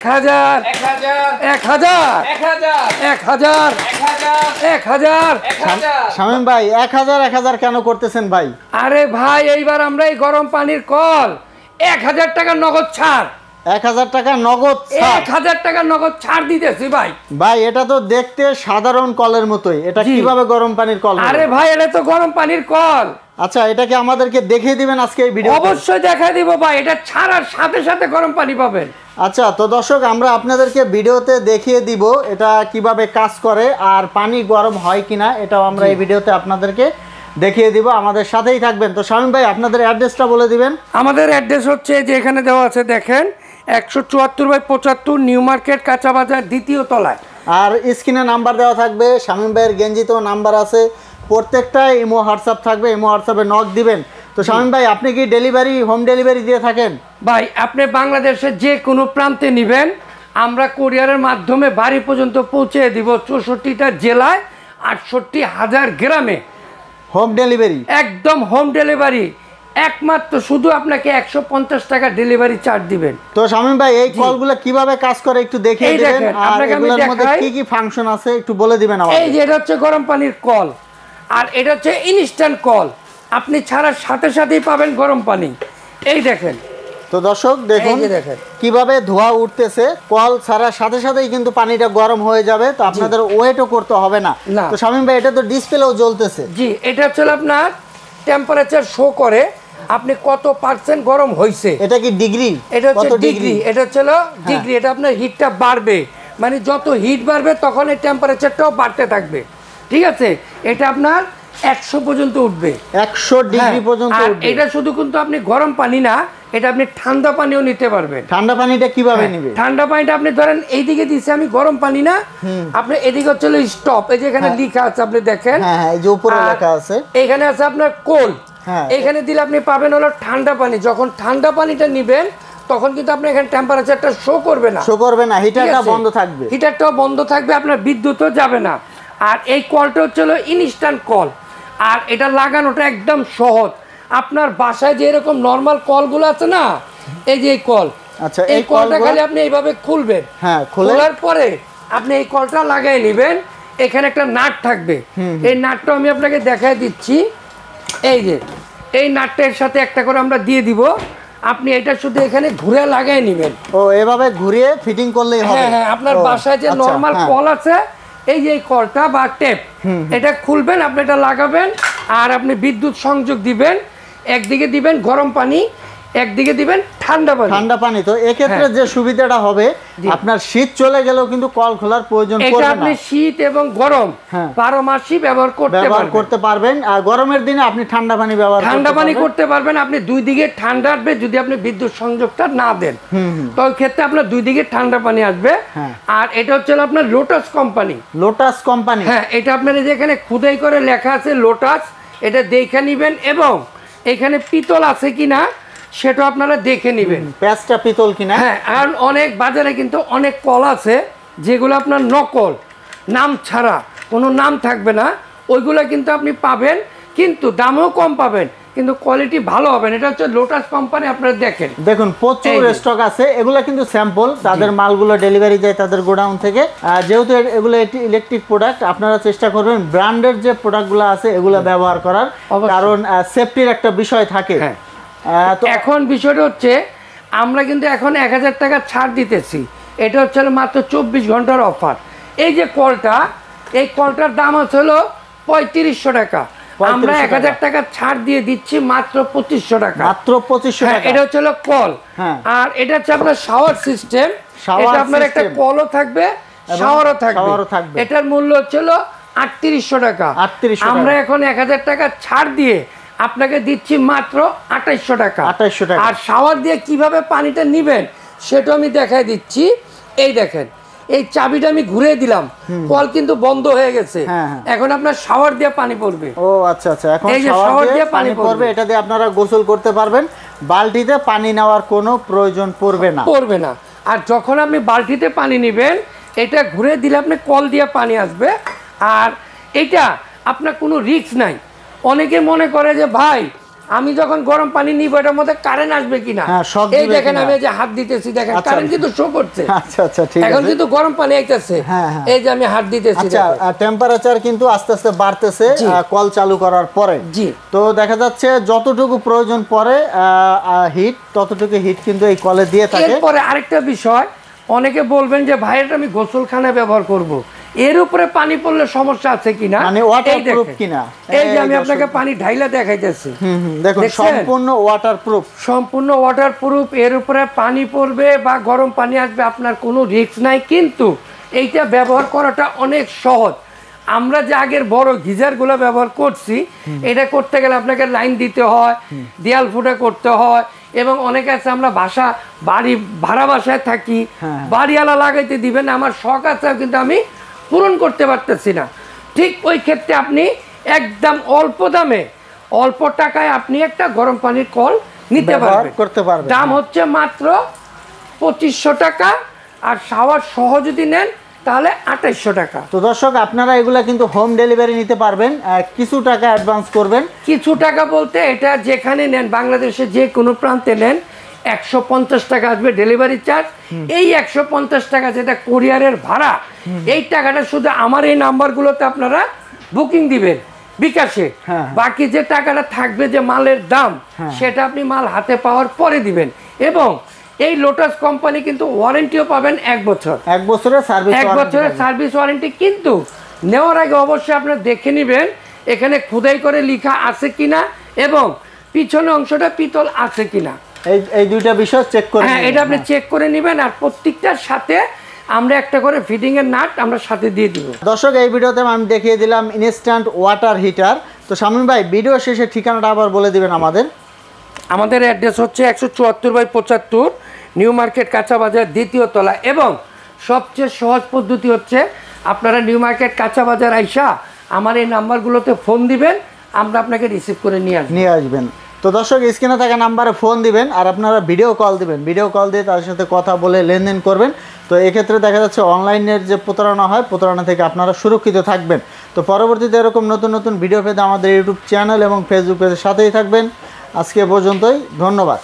1000 শামীম ভাই 1000 কেন করতেছেন ভাই? আরে ভাই এইবার আমরা এই গরম পানির কল 1000 টাকা নগদ ছাড়, 1000 টাকা নগদ ছাড়, 1000 টাকা নগদ ছাড় দিতেছি ভাই। ভাই এটা তো দেখতে সাধারণ কলের মতোই, এটা কিভাবে গরম পানির কল? আরে ভাই এটা তো গরম পানির কল। আচ্ছা, এটাকে আমাদেরকে দেখিয়ে দিবেন আজকে এই ভিডিও? অবশ্যই দেখাই দিব ভাই, এটা ছাড়ার সাথে সাথে গরম পানি পাবেন। আচ্ছা, তো দর্শক আমরা আপনাদেরকে ভিডিওতে দেখিয়ে দিব এটা কিভাবে কাজ করে আর পানি গরম হয় কিনা, এটাও আমরা এই ভিডিওতে আপনাদেরকে দেখিয়ে দিব, আমাদের সাথেই থাকবেন। তো শামীম ভাই আপনাদের অ্যাড্রেসটা বলে দিবেন। আমাদের অ্যাড্রেস হচ্ছে যে এখানে দেওয়া আছে দেখেন 174/75 নিউ মার্কেট কাঁচা বাজার 2য় তলায়। আর স্ক্রিনে নাম্বার দেওয়া থাকবে, শামীম ভাইয়ের গেঞ্জিতেও নাম্বার আছে, প্রত্যেকটা ইমো হোয়াটসঅ্যাপ থাকবে, ইমো হোয়াটসঅ্যাপে নক দিবেন। তো শামীম ভাই আপনি কি হোম ডেলিভারি দিয়ে থাকেন? ভাই আপনি বাংলাদেশের যে কোনো প্রান্তে নেবেন, আমরা কুরিয়ারের মাধ্যমে বাড়ি পর্যন্ত পৌঁছে দিব। 64টা জেলায় 68,000 গ্রামে হোম ডেলিভারি, একদম হোম ডেলিভারি। একমাত্র শুধু আপনাকে 150 টাকা ডেলিভারি চার্জ দিবেন। তো শামীম ভাই এই কলগুলো কিভাবে কাজ করে একটু দেখিয়ে দিবেন, আর এগুলোর মধ্যে কি কি ফাংশন আছে একটু বলে দিবেন আমাদের। এই যে এটা হচ্ছে গরম পানির কল, আর এটা হচ্ছে ইনস্ট্যান্ট কল, আপনি ছাড়ার সাথে সাথেই পাবেন গরম পানি। এই দেখেন। তো দর্শক দেখুন কিভাবে ধোঁয়া উঠতেছে, কল ছাড়ার সাথে সাথেই কিন্তু পানিটা গরম হয়ে যাবে, তো আপনাদের ওয়েটও করতে হবে না। তো শামীম ভাই এটা তো ডিসপ্লেও জ্বলতেছে। জি, এটা হচ্ছে আপনার টেম্পারেচার শো করে আপনি কত পার্সেন্ট গরম হয়েছে। এটা কি ডিগ্রি? এটা হচ্ছে ডিগ্রি, এটা হচ্ছে ডিগ্রি। এটা আপনার হিটটা বাড়বে, মানে যত হিট বাড়বে তখন এই টেম্পারেচারটাও বাড়তে থাকবে, ঠিক আছে? এটা আপনার 100 পর্যন্ত উঠবে, 100 ডিগ্রি পর্যন্ত উঠবে। এটা শুধু কিন্তু আপনি গরম পানি না, এটা আপনি ঠান্ডা পানিও নিতে পারবেন। ঠান্ডা পানিটা কিভাবে নেবে? ঠান্ডা পানিটা আপনি ধরেন এইদিকে দিছি আমি গরম পানি না, আপনি এদিকে হচ্ছে স্টপ, এই যে এখানে লেখা আছে আপনি দেখেন। হ্যাঁ হ্যাঁ, এই যে উপরে লেখা আছে, এখানে আছে আপনার কোল্ড। এখানে দিলে আপনি পাবেন হলো ঠান্ডা পানি। যখন ঠান্ডা পানিটা নেবেন তখন কিন্তু আপনি এখানে টেম্পারেচারটা শো করবে না, হিটারটা বন্ধ থাকবে, হিটারটাও বন্ধ থাকবে, আপনার বিদ্যুৎও যাবে না। আর এই কলটা হচ্ছে ইনস্ট্যান্ট কল, আর এটা লাগানোটা একদম সহজ। আপনার বাসায় যে এরকম নরমাল কলগুলো আছে না, এই যে এই কল, আচ্ছা এই কলটা খালি আপনি এইভাবে খুলবেন, খোলার পরে আপনি এই কলটা লাগাই নেবেন। এখানে একটা নাট থাকবে, এই নাটটা আমি আপনাকে দেখাই দিচ্ছি। এই যে এই নাটটার সাথে একটা করে আমরা দিয়ে দিব, আপনি এটা শুধু এখানে ঘুরে লাগাই নেবেন। ও এভাবে ঘুরিয়ে ফিটিং করলেই হবে? হ্যাঁ হ্যাঁ, আপনার বাসায় যে নরমাল কল আছে, এই যে কলটা বা টেপ, এটা খুলবেন, আপনি এটা লাগাবেন, আর আপনি বিদ্যুৎ সংযোগ দিবেন। একদিকে দিবেন গরম পানি, একদিকে দিবেন ঠান্ডা পানি। তো এক্ষেত্রে যে সুবিধাটা হবে, আপনার শীত চলে গেলেও কিন্তু কল খোলার প্রয়োজন পড়বে না। এটা আপনি শীত এবং গরম 12 মাসই ব্যবহার করতে পারবেন। আর গরমের দিনে আপনি ঠান্ডা পানি করতে পারবেন। আপনি দুই দিকে ঠান্ডা আসবে যদি আপনি বিদ্যুৎ সংযোগটা না দেন, তো ওই ক্ষেত্রে আপনার দুই দিকে ঠান্ডা পানি আসবে। আর এটা হচ্ছে আপনার লোটাস কোম্পানি। হ্যাঁ, এটা আপনার যেখানে খুদাই করে লেখা আছে লোটাস, এটা দেখে নেবেন, এবং এখানে পিতল আছে কিনা সেটা আপনারা দেখে নেবেন, প্যাচটা পিতল কিনা। হ্যাঁ, আর অনেক বাজারে কিন্তু অনেক কল আছে যেগুলো আপনার নকল, নাম ছাড়া, কোনো নাম থাকবে না, ওইগুলো কিন্তু আপনি পাবেন, কিন্তু দামও কম পাবেন, কিন্তু কোয়ালিটি ভালো হবে। এটা হচ্ছে লোটাস কোম্পানি, আপনারা দেখুন প্রচুর স্টক আছে। এগুলো কিন্তু স্যাম্পল, তাদের মালগুলো ডেলিভারি যায় তাদের গোডাউন থেকে। যেহেতু এগুলো ইলেকট্রিক প্রোডাক্ট, আপনারা চেষ্টা করবেন ব্র্যান্ডের যে প্রোডাক্টগুলো আছে এগুলো ব্যবহার করার, কারণ সেফটির একটা বিষয় থাকে। তো এখন বিষয়টা হচ্ছে আমরা কিন্তু এখন 1000 টাকা ছাড় দিতেছি, এটা হচ্ছে মাত্র 24 ঘন্টার অফার। এই যে কলটা, এই কলটার দাম হচ্ছে 3500 টাকা, আমরা 1000 টাকা ছাড় দিয়ে দিচ্ছি মাত্র 2500 টাকা। মাত্র 2500 টাকা। এটা হচ্ছে কল, আর এটা হচ্ছে আপনার শাওয়ার সিস্টেম। এটা আপনার একটা কলও থাকবে, শাওয়ারও থাকবে। এটার মূল্য হচ্ছে 3800 টাকা। আমরা এখন 1000 টাকা ছাড় দিয়ে আপনাকে দিচ্ছি মাত্র 2800 টাকা। আর শাওয়ার দিয়ে কিভাবে পানিটা নিবেন সেটা আমি দেখাই দিচ্ছি। এই দেখেন, এই চাবিটা আমি ঘুরে দিলাম, কল কিন্তু বন্ধ হয়ে গেছে, এখন আপনার শাওয়ার দিয়ে পানি পড়বে। ও আচ্ছা আচ্ছা, এখন শাওয়ার দিয়ে পানি পড়বে, এটা দিয়ে আপনারা গোসল করতে পারবেন, বালতিতে পানি নেওয়ার কোনো প্রয়োজন পড়বে না। আর যখন আপনি বালতিতে পানি নেবেন, এটা ঘুরে দিলে আপনি কল দিয়ে পানি আসবে, আর এটা আপনার কোনো রিস্ক নাই। অনেকে মনে করে যে ভাই আমি যখন গরম পানি নিব এটার মধ্যে কারেন্ট আসবে কিনা, এই দেখেন আমি যে হাত দিতেছি, দেখেন কারেন্ট কিন্তু শো করছে। আচ্ছা আচ্ছা, ঠিক আছে। এখন কিন্তু গরম পানি আইতেছে, এই যে আমি হাত দিতেছি। আচ্ছা, টেম্পারেচার কিন্তু আস্তে আস্তে বাড়তেছে কল চালু করার পরে। জি, তো দেখা যাচ্ছে যতটুকু প্রয়োজন পড়ে হিট, ততটুকু হিট কিন্তু এই কলে দিয়ে থাকে। এরপরে আরেকটা বিষয়, অনেকে বলবেন যে ভাই এটা আমি গোসলখানা ব্যবহার করব, এর উপরে পানি পড়লে সমস্যা আছে কিনা, মানে ওয়াটারপ্রুফ কিনা, এই যে আমি আপনাকে পানি ঢাইলা দেখাইতেছি। দেখুন সম্পূর্ণ ওয়াটারপ্রুফ, সম্পূর্ণ ওয়াটারপ্রুফ। এর উপরে পানি পড়বে বা গরম পানি আসবে, আপনার কোনো রিস্ক নাই, কিন্তু এইটা ব্যবহার করাটা অনেক সহজ। আমরা যে আগের বড় গিজারগুলো ব্যবহার করছি, এটা করতে গেলে আপনাকে লাইন দিতে হয়, দেয়াল ফুটা করতে হয়, এবং অনেকে আছে আমরা বাড়ি ভাড়া বাসায় থাকি, বাড়িওয়ালা লাগাইতে দিবেন, আমার শখ আছে কিন্তু আমি পূরণ করতে পারতেছি না। ঠিক ওই ক্ষেত্রে আপনি একদম অল্প দামে, অল্প টাকায় আপনি একটা গরম পানির কল নিতে পারবেন, করতে পারবেন। দাম হচ্ছে মাত্র 2500 টাকা, আর শাওয়ার সহ যদি নেন তাহলে 2800 টাকা। তো দর্শক, আপনারা এগুলা কিন্তু হোম ডেলিভারি নিতে পারবেন, কিছু টাকা অ্যাডভান্স করবেন। কিছু টাকা বলতে এটা যেখানে নেন, বাংলাদেশে যে কোনো প্রান্তে নেন 150 টাকা আসবে ডেলিভারি চার্জ। এই 150 টাকা যেটা কুরিয়ারের ভাড়া, এই টাকাটা শুধু আমার এই নাম্বারগুলোতে আপনারা বুকিং দিবেন বিকাশে। বাকি যে টাকাটা থাকবে যে মালের দাম, সেটা আপনি মাল হাতে পাওয়ার পরে দিবেন। এবং এই লোটাস কোম্পানি কিন্তু ওয়ারেন্টিও পাবেন 1 বছর, 1 বছরের সার্ভিস, 1 বছরের সার্ভিস ওয়ারেন্টি। কিন্তু নেওয়ার আগে অবশ্যই আপনারা দেখে নেবেন এখানে খোদাই করে লেখা আছে কিনা, এবং পিছনের অংশটা পিতল আছে কিনা, এই দুইটা বিষয় চেক করে, হ্যাঁ এটা আপনি চেক করে নেবেন। আর প্রত্যেকটার সাথে আমরা একটা করে ফিটিং এর নাট আমরা সাথে দিয়ে দিব। দর্শক, এই ভিডিওতে আমি দেখিয়ে দিলাম ইনস্ট্যান্ট ওয়াটার হিটার। তো শামীম ভাই, ভিডিও শেষে ঠিকানাটা আবার বলে দিবেন আমাদের। আমাদের অ্যাড্রেস হচ্ছে 174/75 নিউ মার্কেট কাঁচা বাজার, 2য় তলা। এবং সবচেয়ে সহজ পদ্ধতি হচ্ছে আপনারা নিউ মার্কেট কাঁচা বাজার আইসা আমার এই নাম্বারগুলোতে ফোন দিবেন, আমরা আপনাকে রিসিভ করে নিয়ে আসবেন। তো দর্শক, স্ক্রিনে থাকা নাম্বারে ফোন দিবেন, আর আপনারা ভিডিও কল দিবেন, ভিডিও কল দিয়ে তার সাথে কথা বলে লেনদেন করবেন। তো এক্ষেত্রে দেখা যাচ্ছে অনলাইনের যে প্রতারণা হয়, প্রতারণা থেকে আপনারা সুরক্ষিত থাকবেন। তো পরবর্তীতে এরকম নতুন নতুন ভিডিও পেতে আমাদের ইউটিউব চ্যানেল এবং ফেসবুক পেজের সাথেই থাকবেন। আজকে পর্যন্তই, ধন্যবাদ।